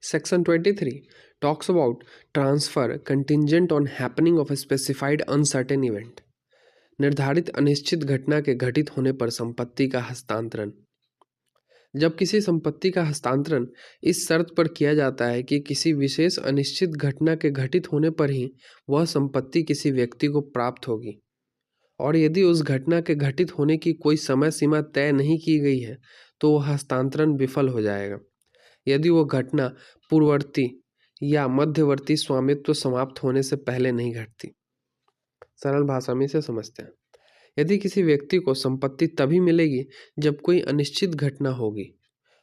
Section 23 talks about transfer contingent on happening of a specified uncertain event. निर्धारित अनिश्चित घटना के घटित होने पर संपत्ति का हस्तांतरण। जब किसी संपत्ति का हस्तांतरण इस शर्त पर किया जाता है कि किसी विशेष अनिश्चित घटना के घटित होने पर ही वह संपत्ति किसी व्यक्ति को प्राप्त होगी, और यदि उस घटना के घटित होने की कोई समय सीमा तय नहीं की गई है तो वह हस्तांतरण विफल हो जाएगा यदि वह घटना पूर्ववर्ती या मध्यवर्ती स्वामित्व समाप्त होने से पहले नहीं घटती। सरल भाषा में इसे समझते हैं। यदि किसी व्यक्ति को संपत्ति तभी मिलेगी जब कोई अनिश्चित घटना होगी,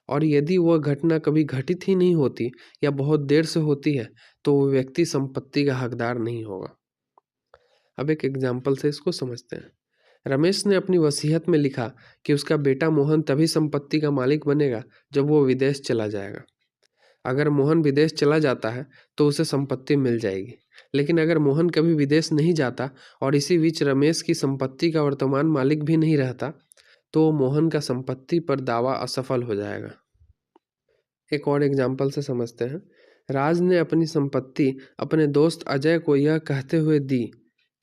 और यदि वह घटना कभी घटित ही नहीं होती या बहुत देर से होती है तो वह व्यक्ति संपत्ति का हकदार नहीं होगा। अब एक एग्जाम्पल से इसको समझते हैं। रमेश ने अपनी वसीयत में लिखा कि उसका बेटा मोहन तभी संपत्ति का मालिक बनेगा जब वो विदेश चला जाएगा। अगर मोहन विदेश चला जाता है तो उसे संपत्ति मिल जाएगी, लेकिन अगर मोहन कभी विदेश नहीं जाता और इसी बीच रमेश की संपत्ति का वर्तमान मालिक भी नहीं रहता तो मोहन का संपत्ति पर दावा असफल हो जाएगा। एक और एग्जाम्पल से समझते हैं। राज ने अपनी संपत्ति अपने दोस्त अजय को यह कहते हुए दी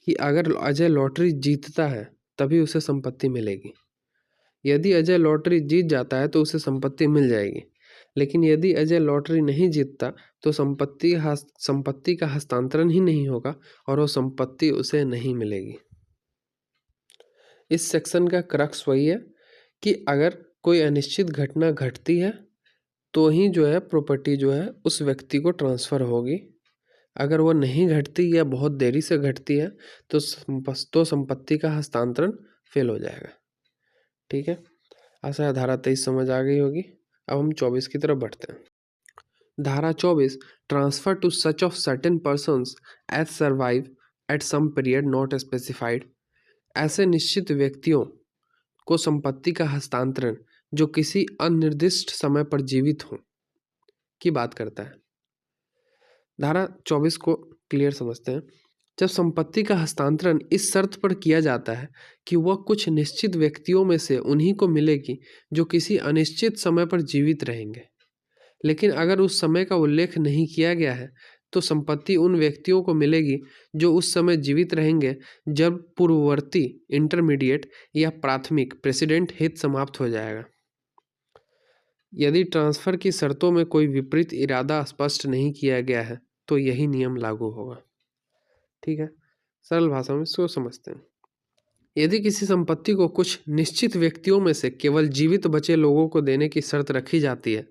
कि अगर अजय लॉटरी जीतता है तभी उसे संपत्ति मिलेगी। यदि अजय लॉटरी जीत जाता है तो उसे संपत्ति मिल जाएगी, लेकिन यदि अजय लॉटरी नहीं जीतता तो संपत्ति का हस्तांतरण ही नहीं होगा और वो संपत्ति उसे नहीं मिलेगी। इस सेक्शन का क्रक्स वही है कि अगर कोई अनिश्चित घटना घटती है तो ही जो है प्रॉपर्टी जो है उस व्यक्ति को ट्रांसफ़र होगी। अगर वो नहीं घटती या बहुत देरी से घटती है तो संपत्ति का हस्तांतरण फेल हो जाएगा। ठीक है, आशा है धारा 23 समझ आ गई होगी। अब हम 24 की तरफ बढ़ते हैं। धारा 24 transfer to such of certain persons as survive at some period not specified. ऐसे निश्चित व्यक्तियों को संपत्ति का हस्तांतरण जो किसी अनिर्दिष्ट समय पर जीवित हों की बात करता है। धारा 24 को क्लियर समझते हैं। जब संपत्ति का हस्तांतरण इस शर्त पर किया जाता है कि वह कुछ निश्चित व्यक्तियों में से उन्हीं को मिलेगी जो किसी अनिश्चित समय पर जीवित रहेंगे, लेकिन अगर उस समय का उल्लेख नहीं किया गया है तो संपत्ति उन व्यक्तियों को मिलेगी जो उस समय जीवित रहेंगे जब पूर्ववर्ती, इंटरमीडिएट या प्राथमिक प्रेसिडेंट हित समाप्त हो जाएगा। यदि ट्रांसफर की शर्तों में कोई विपरीत इरादा स्पष्ट नहीं किया गया है तो यही नियम लागू होगा। ठीक है, सरल भाषा में इसको समझते हैं। यदि किसी संपत्ति को कुछ निश्चित व्यक्तियों में से केवल जीवित बचे लोगों को देने की शर्त रखी जाती है,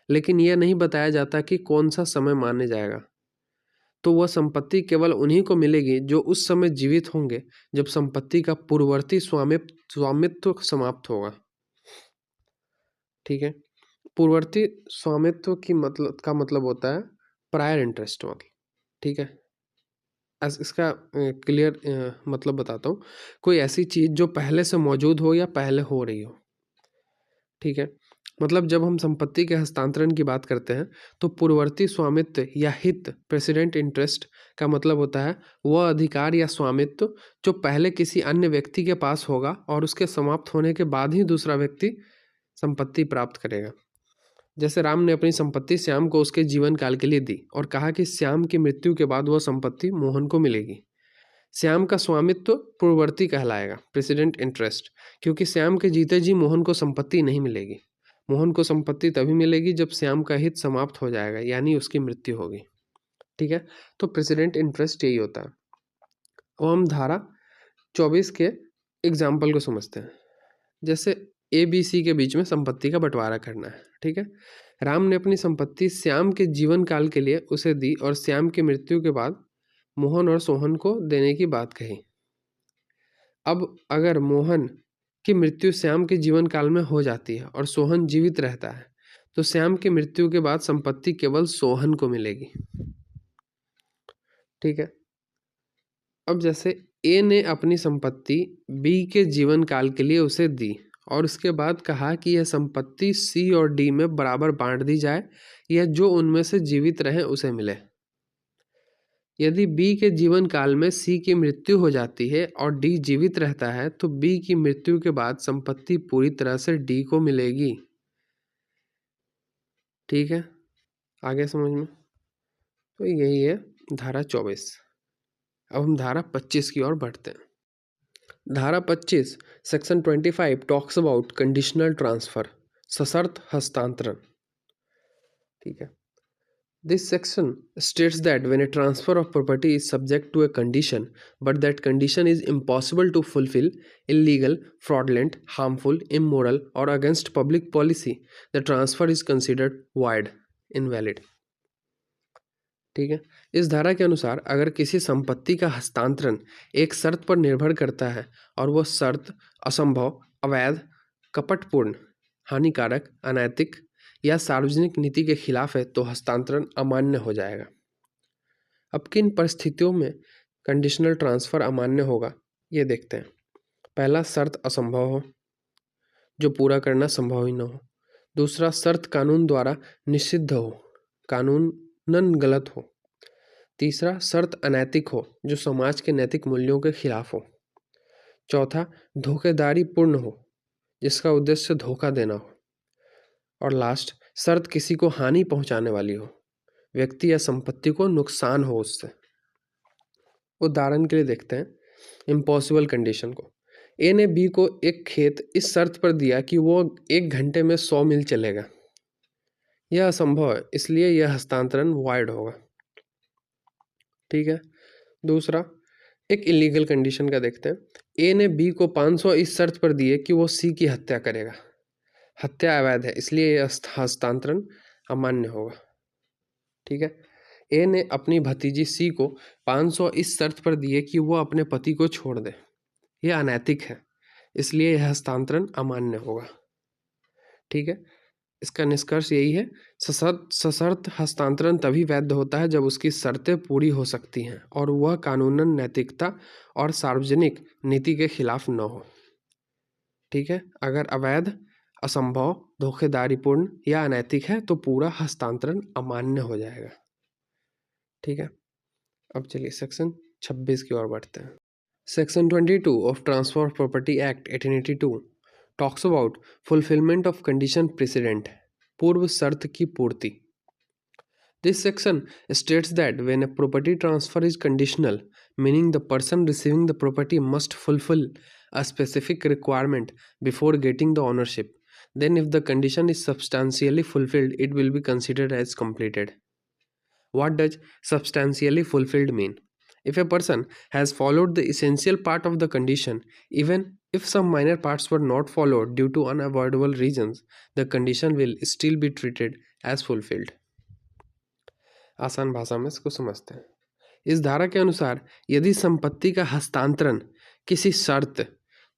लेकिन यह नहीं बताया जाता कि कौन सा समय माने जाएगा, तो वह संपत्ति केवल उन्हीं को मिलेगी जो उस समय जीवित होंगे जब संपत्ति का पूर्ववर्ती स्वामित्व समाप्त होगा। ठीक है, पूर्ववर्ती स्वामित्व का मतलब होता है प्रायर इंटरेस्ट वाला। ठीक है, इसका क्लियर मतलब बताता हूँ। कोई ऐसी चीज़ जो पहले से मौजूद हो या पहले हो रही हो। ठीक है, मतलब जब हम संपत्ति के हस्तांतरण की बात करते हैं तो पूर्ववर्ती स्वामित्व या हित, प्रेसिडेंट इंटरेस्ट का मतलब होता है वह अधिकार या स्वामित्व जो पहले किसी अन्य व्यक्ति के पास होगा और उसके समाप्त होने के बाद ही दूसरा व्यक्ति संपत्ति प्राप्त करेगा। जैसे राम ने अपनी संपत्ति श्याम को उसके जीवन काल के लिए दी और कहा कि श्याम की मृत्यु के बाद वह संपत्ति मोहन को मिलेगी। श्याम का स्वामित्व पूर्ववर्ती कहलाएगा, प्रेसिडेंट इंटरेस्ट, क्योंकि श्याम के जीते जी मोहन को संपत्ति नहीं मिलेगी। मोहन को संपत्ति तभी मिलेगी जब श्याम का हित समाप्त हो जाएगा, यानी उसकी मृत्यु होगी। ठीक है, तो प्रेसिडेंट इंटरेस्ट यही होता है। अब हम धारा 24 के एग्जाम्पल को समझते हैं। जैसे ABC के बीच में संपत्ति का बंटवारा करना है। ठीक है, राम ने अपनी संपत्ति श्याम के जीवन काल के लिए उसे दी और श्याम की मृत्यु के बाद मोहन और सोहन को देने की बात कही। अब अगर मोहन की मृत्यु श्याम के जीवन काल में हो जाती है और सोहन जीवित रहता है तो श्याम की मृत्यु के बाद संपत्ति केवल सोहन को मिलेगी। ठीक है, अब जैसे A ने अपनी संपत्ति B के जीवन काल के लिए उसे दी और उसके बाद कहा कि यह संपत्ति C और D में बराबर बांट दी जाए या जो उनमें से जीवित रहे उसे मिले। यदि B के जीवन काल में C की मृत्यु हो जाती है और D जीवित रहता है तो B की मृत्यु के बाद संपत्ति पूरी तरह से D को मिलेगी। ठीक है, आगे समझ में? तो यही है धारा 24। अब हम धारा 25 की ओर बढ़ते हैं। धारा 25 section 25 talks about conditional transfer, सशर्त हस्तांतरण। ठीक है। This section states that when a transfer of property is subject to a condition, but that condition is impossible to fulfill, illegal, fraudulent, harmful, immoral, or against public policy, the transfer is considered void, invalid. ठीक है। इस धारा के अनुसार अगर किसी संपत्ति का हस्तांतरण एक शर्त पर निर्भर करता है और वह शर्त असंभव, अवैध, कपटपूर्ण, हानिकारक, अनैतिक या सार्वजनिक नीति के खिलाफ है तो हस्तांतरण अमान्य हो जाएगा। अब किन परिस्थितियों में कंडीशनल ट्रांसफर अमान्य होगा ये देखते हैं। पहला, शर्त असंभव हो, जो पूरा करना संभव ही न हो। दूसरा, शर्त कानून द्वारा निषिद्ध हो, कानूनन गलत हो। तीसरा, शर्त अनैतिक हो, जो समाज के नैतिक मूल्यों के खिलाफ हो। चौथा, धोखेधारी पूर्ण हो, जिसका उद्देश्य धोखा देना हो। और लास्ट, शर्त किसी को हानि पहुंचाने वाली हो, व्यक्ति या संपत्ति को नुकसान हो उससे। उदाहरण के लिए देखते हैं इम्पॉसिबल कंडीशन को। ए ने बी को एक खेत इस शर्त पर दिया कि वो 1 घंटे में 100 मील चलेगा। यह असंभव है, इसलिए यह हस्तांतरण वाइड होगा। ठीक है। दूसरा, एक इलीगल कंडीशन का देखते हैं। ए ने बी को 500 इस शर्त पर दिए कि वो सी की हत्या करेगा। हत्या अवैध है, इसलिए यह हस्तांतरण अमान्य होगा। ठीक है। ए ने अपनी भतीजी सी को 500 इस शर्त पर दिए कि वो अपने पति को छोड़ दे। यह अनैतिक है, इसलिए यह हस्तांतरण अमान्य होगा। ठीक है। इसका निष्कर्ष यही है, सशर्त हस्तांतरण तभी वैध होता है जब उसकी शर्तें पूरी हो सकती हैं और वह कानूनन नैतिकता और सार्वजनिक नीति के खिलाफ न हो। ठीक है। अगर अवैध, असंभव, धोखेधारीपूर्ण या अनैतिक है तो पूरा हस्तांतरण अमान्य हो जाएगा। ठीक है। अब चलिए सेक्शन 26 की ओर बढ़ते हैं। Section 22 of transfer of property act 1882 talks about fulfilment of condition president, पूर्व शर्त की पूर्ति। This section states that when a property transfer is conditional, meaning the person receiving the property must fulfill a specific requirement before getting the ownership, then if the condition is substantially fulfilled, it will be considered as completed. What does substantially fulfilled mean? If a person has followed the essential part of the condition, even if some minor parts were not followed due to unavoidable reasons, the condition will still be treated as fulfilled. आसान भाषा में इसको समझते हैं। इस धारा के अनुसार यदि संपत्ति का हस्तांतरण किसी शर्त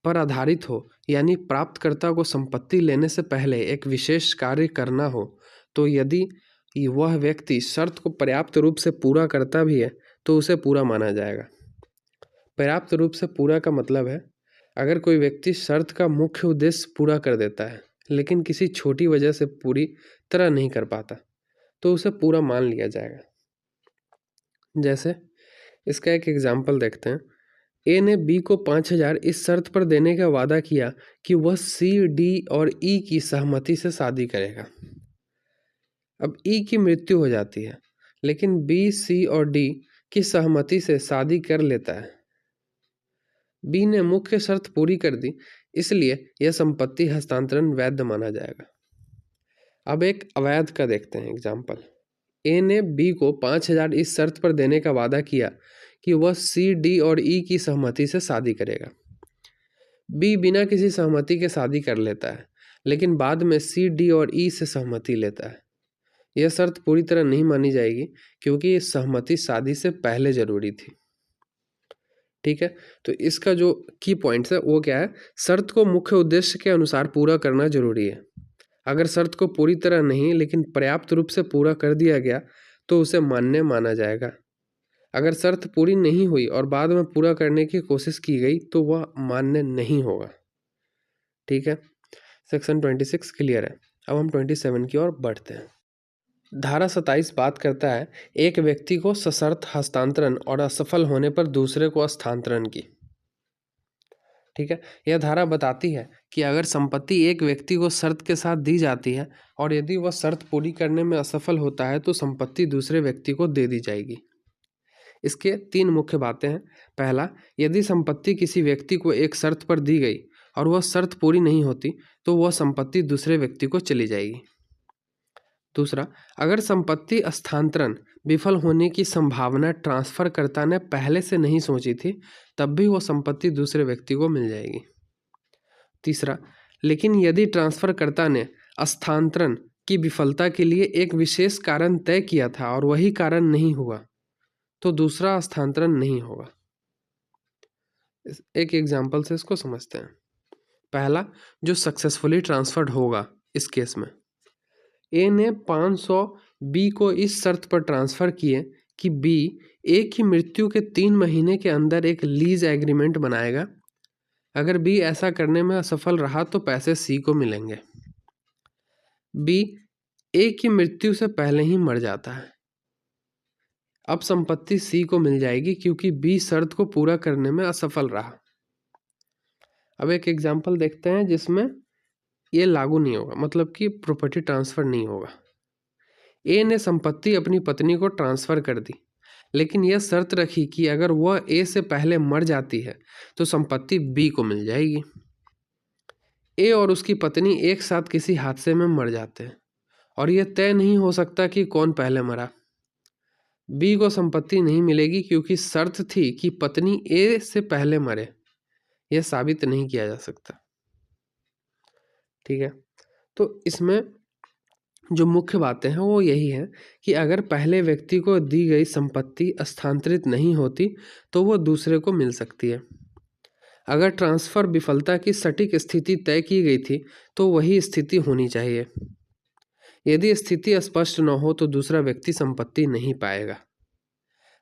पर आधारित हो, यानी प्राप्तकर्ता को संपत्ति लेने से पहले एक विशेष कार्य करना हो, तो यदि वह व्यक्ति शर्त को पर्याप्त रूप से पूरा करता भी है तो उसे पूरा माना जाएगा। पर्याप्त रूप से पूरा का मतलब है अगर कोई व्यक्ति शर्त का मुख्य उद्देश्य पूरा कर देता है लेकिन किसी छोटी वजह से पूरी तरह नहीं कर पाता तो उसे पूरा मान लिया जाएगा। जैसे इसका एक एग्जाम्पल देखते हैं। ए ने बी को 5000 इस शर्त पर देने का वादा किया कि वह सी, डी और ई की सहमति से शादी करेगा। अब ई की मृत्यु हो जाती है लेकिन बी, सी और डी की सहमति से शादी कर लेता है। बी ने मुख्य शर्त पूरी कर दी, इसलिए यह संपत्ति हस्तांतरण वैध माना जाएगा। अब एक अवैध का देखते हैं एग्जाम्पल। ए ने बी को 5000 इस शर्त पर देने का वादा किया कि वह सी, डी और ई की सहमति से शादी करेगा। बी बिना किसी सहमति के शादी कर लेता है लेकिन बाद में सी, डी और ई से सहमति लेता है। यह शर्त पूरी तरह नहीं मानी जाएगी क्योंकि ये सहमति शादी से पहले जरूरी थी। ठीक है। तो इसका जो की पॉइंट्स है वो क्या है, शर्त को मुख्य उद्देश्य के अनुसार पूरा करना जरूरी है। अगर शर्त को पूरी तरह नहीं लेकिन पर्याप्त रूप से पूरा कर दिया गया तो उसे मान्य माना जाएगा। अगर शर्त पूरी नहीं हुई और बाद में पूरा करने की कोशिश की गई तो वह मान्य नहीं होगा। ठीक है। सेक्शन 26 क्लियर है। अब हम 27 की ओर बढ़ते हैं। धारा 27 बात करता है एक व्यक्ति को सशर्त हस्तांतरण और असफल होने पर दूसरे को स्थानांतरण की। ठीक है। यह धारा बताती है कि अगर संपत्ति एक व्यक्ति को शर्त के साथ दी जाती है और यदि वह शर्त पूरी करने में असफल होता है तो संपत्ति दूसरे व्यक्ति को दे दी जाएगी। इसके 3 मुख्य बातें हैं। पहला, यदि संपत्ति किसी व्यक्ति को एक शर्त पर दी गई और वह शर्त पूरी नहीं होती तो वह संपत्ति दूसरे व्यक्ति को चली जाएगी। दूसरा, अगर संपत्ति हस्तांतरण विफल होने की संभावना ट्रांसफरकर्ता ने पहले से नहीं सोची थी तब भी वह संपत्ति दूसरे व्यक्ति को मिल जाएगी। तीसरा, लेकिन यदि ट्रांसफरकर्ता ने हस्तांतरण की विफलता के लिए एक विशेष कारण तय किया था और वही कारण नहीं हुआ तो दूसरा हस्तांतरण नहीं होगा। एक एग्जाम्पल से इसको समझते हैं। पहला, जो सक्सेसफुली ट्रांसफर्ड होगा, इस केस में ए ने 500 बी को इस शर्त पर ट्रांसफर किए कि बी ए की मृत्यु के 3 महीने के अंदर एक लीज एग्रीमेंट बनाएगा। अगर बी ऐसा करने में असफल रहा तो पैसे सी को मिलेंगे। बी ए की मृत्यु से पहले ही मर जाता है। अब संपत्ति सी को मिल जाएगी क्योंकि बी शर्त को पूरा करने में असफल रहा। अब एक एग्जाम्पल देखते हैं जिसमें ये लागू नहीं होगा, मतलब कि प्रॉपर्टी ट्रांसफर नहीं होगा। ए ने संपत्ति अपनी पत्नी को ट्रांसफर कर दी, लेकिन यह शर्त रखी कि अगर वह ए से पहले मर जाती है तो संपत्ति बी को मिल जाएगी। ए और उसकी पत्नी एक साथ किसी हादसे में मर जाते हैं और यह तय नहीं हो सकता कि कौन पहले मरा। बी को संपत्ति नहीं मिलेगी क्योंकि शर्त थी कि पत्नी ए से पहले मरे। यह साबित नहीं किया जा सकता। ठीक है, तो इसमें जो मुख्य बातें हैं वो यही है कि अगर पहले व्यक्ति को दी गई संपत्ति हस्तांतरित नहीं होती तो वो दूसरे को मिल सकती है। अगर ट्रांसफर विफलता की सटीक स्थिति तय की गई थी तो वही स्थिति होनी चाहिए। यदि स्थिति स्पष्ट न हो तो दूसरा व्यक्ति संपत्ति नहीं पाएगा।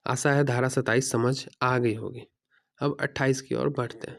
आशा है धारा 27 समझ आ गई होगी। अब 28 की ओर बढ़ते हैं।